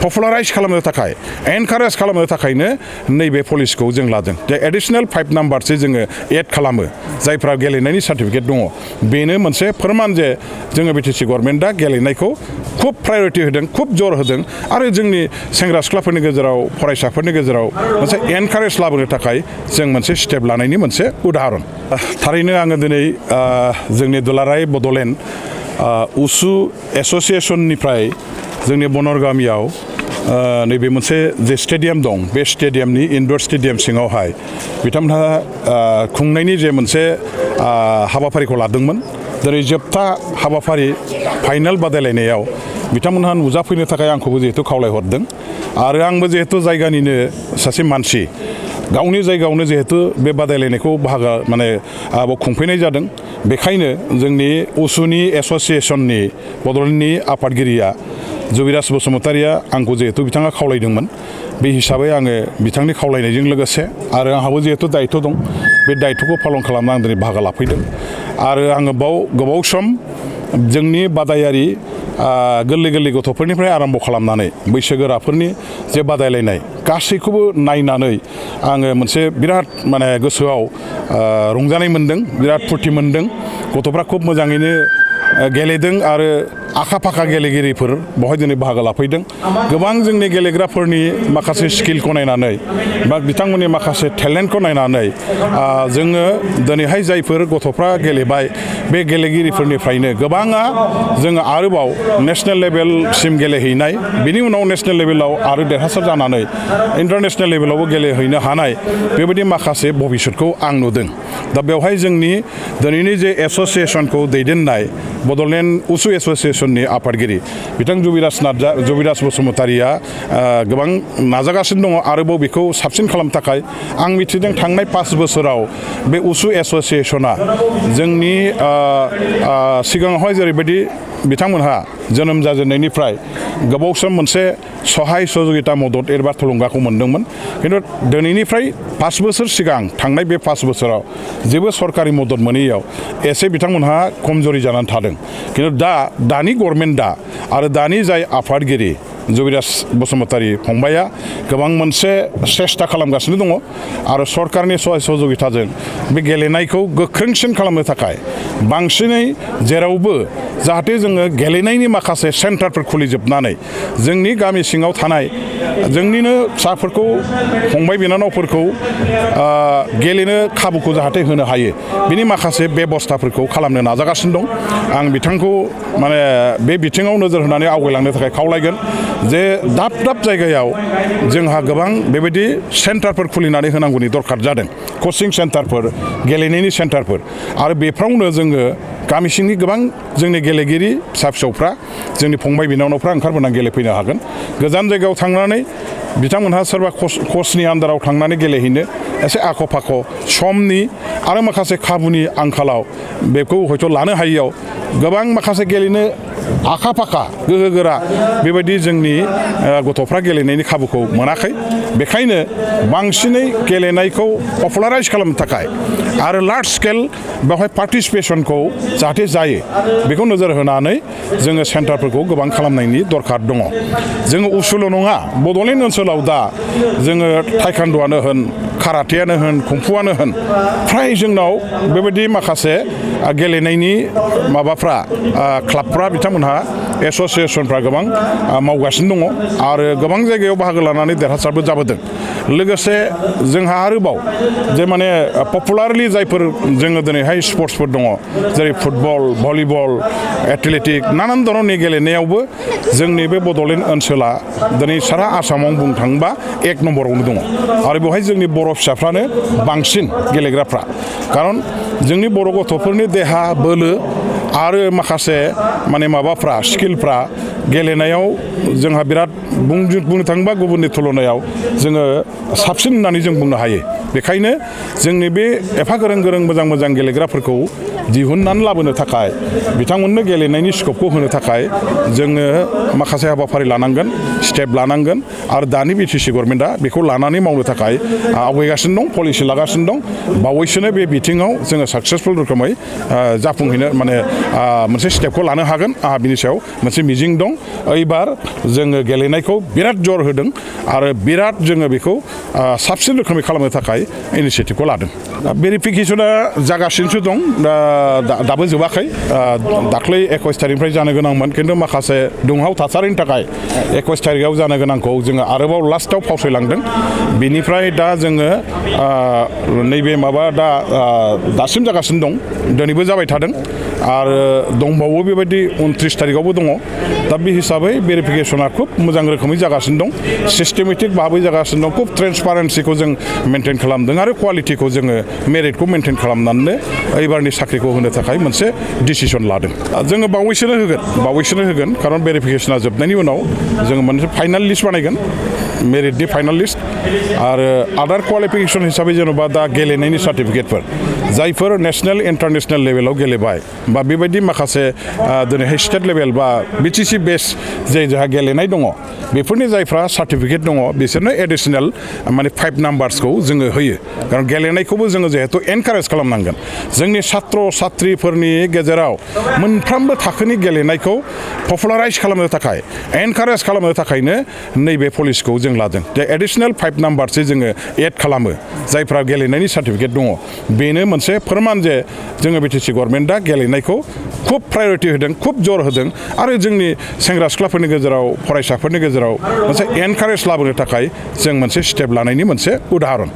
पपुलाराइज खालामनो थाखाय एनकारेज खालामनो थाखायनो नैबे पलिसिखौ जों लादों जे एडिशनेल 5 नाम्बारसो जोङो एड खालामो जायफ्रा गेलेनायनि सार्टिफिकेट दङ बेनो मोनसे फोरमान जे जोङो बिटिसि गभर्नमेन्टआ गेलेनायखौ खुब प्रायोरिटि होदों खुब जर होदों आरो जोंनि सेंग्रा सिख्लाफोरनि गेजेराव फरायसाफोरनि गेजेराव मोनसे एनकारेज लाबोनो थाखाय जों मोनसे स्टेप लानायनि मोनसे उदाहरन थारैनो आङो दिनै जोंनि दुलाराय बड'लेण्ड उसु एस'सिएशननिफ्राय जोंनि बनरग गामियाव नैबे मोनसे जे स्टेडियाम दं बे स्टेडियामनि इनडोर स्टेडियाम सिङावहाय बिथांमोनहा खुंनायनि जे मोनसे हाबाफारिखौ लादोंमोन जेरै जोबथा हाबाफारि फाइनाल बादायलायनायाव बिथांमोनहा नुजाफैनो थाखाय आंखौबो जिहेतु खावलायहरदों आरो आंबो जिहेतु जायगानिनो सासे मानसि गावनि जायगायावनो जिहेतु बे बादायलायनायखौ बाहागो खुंफैनाय जादों बेखायनो जोंनि उसुनि एस'सिएशननि बड'लेण्डनि आफादगिरिया जुबिराज बसुमतारिया आंखौ जिहेतु बिथाङा खावलायदोंमोन बे हिसाबै आङो बिथांनि खावलायनायजों लोगोसे आरो आंहाबो जिहेतु दायित्व दं बे दायित्वखौ पालन खालामना आं दिनै बाहागो लाफैदों आरो आङो गोबाव सम जोंनि बादायारि गोरलै गोरलै गथ'फोरनिफ्राय आरम्भ खालामनानै बैसोगोराफोरनि जे बादायलायनाय गासैखौबो नायनानै आङो मोनसे बिराद गोसोआव रंजानाय मोन्दों बिराद फुर्ति मोन्दों गथ'फ्रा खुब मोजाङैनो गेलेदों आरो आखा फाखा गेलेगिरिफोर बेवहाय दिनै बाहागो लाफैदों गोबां जोंनि गेलेग्राफोरनि माखासे स्किलखौ नायनानै बा बिथांमोननि माखासे टेलेन्टखौ नायनानै जोङो दिनैहाय जायफोर गथ'फ्रा गेलेबाय बे गेलेगिरिफोरनिफ्रायनो गोबाङा जोङो आरोबाव नेशनेल लेभेलसिम गेलेहैनाय बिनि उनाव नेशनेल लेभेलाव आरो देरहासार जानानै इन्टारनेशनेल लेभेलावबो गेलेहैनो हानाय बेबायदि माखासे भबिष्यतखौ आं नुदों दा बेवहाय जोंनि दिनैनि जे एस'सिएशनखौ दैदेननाय बड'लेण्ड उसु एस'सिएशननि आफादगिरि बिथां जुबिराज बसुमतारिया गोबां नाजागासिनो दङ आरोबाव बेखौ साबसिन खालामनो थाखाय आं मिथिदों थांनाय 5 बोसोराव बे उसु एस'सिएशना जोंनि सिगाङावहाय जेरैबायदि बिथांमोनहा जोनोम जाजेननायनिफ्राय गोबाव सम मोनसे सहाय सहयोगिता मदद एबा थुलुंगाखौ मोन्दोंमोन खिन्थु दिनैनिफ्राय 5 बोसोर सिगां थांनाय बे 5 बोसोराव जेबो सरकारि मदद मोनैयाव एसे बिथांमोनहा खमजरि जानानै थादों खिन्थु दानि गभर्नमेन्टआ आरो दानि जाय आफादगिरि जुबिराज बसुमतारि फंबाया गोबां मोनसे सेस्था खालामगासिनो दङ आरो सरकारनि सहाय सहयोगिताजों बे गेलेनायखौ गोख्रोंसिन खालामनो थाखाय बांसिनै जेरावबो जाहाथे जोङो गेलेनायनि माखासे सेन्टारफोर खुलिजोबनानै जोंनि गामि सिङाव थानाय जोंनिनो फिसाफोरखौ फंबाय बिनानावफोरखौ गेलेनो खाबुखौ जाहाथे होनो हायो बिनि माखासे बेबस्थाफोरखौ खालामनो नाजागासिनो दं आं बिथांखौ बे बिथिङाव नोजोर होनानै आवगायलांनो थाखाय खावलायगोन जे दाब दाब जायगायाव जोंहा गोबां बेबायदि सेन्टारफोर खुलिनानै होनांगौनि दरखार जादों कचिं सेन्टारफोर गेलेनायनि सेन्टारफोर आरो बेफ्रावनो जोङो गामि सिंनि गोबां जोंनि गेलेगिरि फिसा फिसौफ्रा जोंनि फंबाय बिनानावफ्रा ओंखारबोनानै गेलेफैनो हागोन गोजान जायगायाव थांनानै बिथांमोनहा सोरबा कचनि आन्दाराव थांनानै गेलेहैनो एसे आख' फाख' समनि आरो माखासे खाबुनि आंखालाव बेखौ हयथ' लानो हायियाव गोबां माखासे गेलेनो आखा फाखा गोहोगोरा बेबायदि जोंनि गथ'फ्रा गेलेनायनि खाबुखौ मोनाखै बेखायनो बांसिनै गेलेनायखौ पपुलाराइज खालामनो थाखाय आरो लार्ज स्केल बेवहाय पार्टिसिपेशनखौ जाहाथे जायो बेखौ नोजोर होनानै जोङो सेन्टारफोरखौ गोबां खालामनायनि दरखार दङ जोङो उसुल' नङा बड'लेण्ड ओनसोलाव दा जोङो टाइकान्ड'आनो होन काराटेआनो होन कुंफुआनो होन फ्राय जोंनाव बेबायदि माखासे गेलेनायनि माबाफ्रा क्लाबफ्रा बिथांमोनहा एस'सिएशनफ्रा गोबां मावगासिनो दङ आरो गोबां जायगायाव बाहागो लानानै देरहासारबो जाबोदों लोगोसे जोंहा आरोबाव जे पपुलारलि जायफोर जोङो दिनैहाय स्पर्ट्सफोर दङ जेरै फुटबल भलिबल एथलेटिक नानान धरननि गेलेनायावबो जोंनि बे बड'लेण्ड ओनसोला दिनै सारा आसामाव बुंनो थाङोबा 1 नम्बरावनो दङ आरो बेवहाय जोंनि बर' फिसाफ्रानो बांसिन गेलेग्राफ्रा खारन जोंनि बर' गथ'फोरनि देहा बोलो आरो माखासे माबाफ्रा स्किलफ्रा गेलेनायाव जोंहा बिराद बुंनो थाङोबा गुबुननि तुलनायाव जोङो साबसिन होननानै जों बुंनो हायो बेखायनो जोंनि बे एफा गोरों मोजां गेलेग्राफोरखौ दिहुननानै लाबोनो थाखाय बिथांमोननो गेलेनायनि स्कपखौ होनो थाखाय जोङो माखासे हाबाफारि लानांगोन स्टेप लानांगोन आरो दानि बिटिसि गभर्नमेन्टआ बेखौ लानानै मावनो थाखाय आवगायगासिनो दं पलिसि लागासिनो दं बावैसोनो बे बिथिङाव जोङो साक्सेसफुल रोखोमै जाफुंहैनो माने मोनसे स्टेपखौ लानो हागोन आंहा बिनि सायाव मोनसे मिजिं दं एबार जोङो गेलेनायखौ बिराद जर होदों आरो बिराद जोङो बेखौ साबसिन रोखोमै खालामनो थाखाय इनिसियेटिभखौ लादों भेरिफिकेसना जागासिनोसो दं दाबो जोबाखै दाख्लै 21 तारिखनिफ्राय जानो गोनांमोन खिन्थु माखासे दुंहाव थासारिनि थाखाय 21 तारिखआव जानो गोनांखौ जोङो आरोबाव लास्टआव फावसायलांदों बिनिफ्राय दा जोङो नैबे माबा दासिम जागासिनो दं दिनैबो जाबाय थादों आरो दंबावो बेबायदि 29 तारिखआवबो दङ दा बे हिसाबै भेरिफिकेसना खुब मोजां रोखोमै जागासिनो दं सिस्टेमेटिक भाबै जागासिनो दं खुब ट्रेन्सपारेन्सिखौ जों मेनटेन खालामदों आरो क्वालिटिखौ जोङो मेरिटखौ मेनटेन खालामनानै एबारनि साख्रिखौ होनो थाखाय मोनसे डिसिसन लादों जोङो बावैसोनो होगोन खारन भेरिफिकेसना जोबनायनि उनाव जोङो मोनसे फाइनाल लिस्ट बानायगोन मेरिटनि फाइनाल लिस्ट आरो आदार क्वालिफिकेसन हिसाबै जेन'बा दा गेलेनायनि सार्टिफिकेटफोर जायफोर नेसनेल इन्टारनेसनेल लेभेलाव गेलेबाय बा बेबायदि माखासे दिनैहाय स्टेट लेभेल बा बिटिसि बेस जे जोंहा गेलेनाय दङ बेफोरनि जायफ्रा सार्टिफिकेट दङ बिसोरनो एडिसनेल माने 5 नाम्बार्सखौ जोङो होयो खारन गेलेनायखौबो जोङो जिहेतु एनकारेज खालामनांगोन जोंनि छात्र छात्रिफोरनि गेजेराव मोनफ्रोमबो थाखोनि गेलेनायखौ पपुलाराइज खालामनो थाखाय एनकारेज खालामनो थाखायनो नैबे पलिसिखौ जों लादों जे एडिसनेल 5 नाम्बारसो जोङो एड खालामो जायफ्रा गेलेनायनि सार्टिफिकेट दङ बेनो मोनसे फोरमान जे जोङो बिटिसि गभर्नमेन्टआ गेलेनायखौ खुब प्रायरिटि होदों खुब जर होदों आरो जोंनि सेंग्रा सिख्लाफोरनि गेजेराव फरायसाफोरनि गेजेराव मोनसे एनकारेज लाबोनो थाखाय जों मोनसे स्टेप लानायनि मोनसे उदाहरन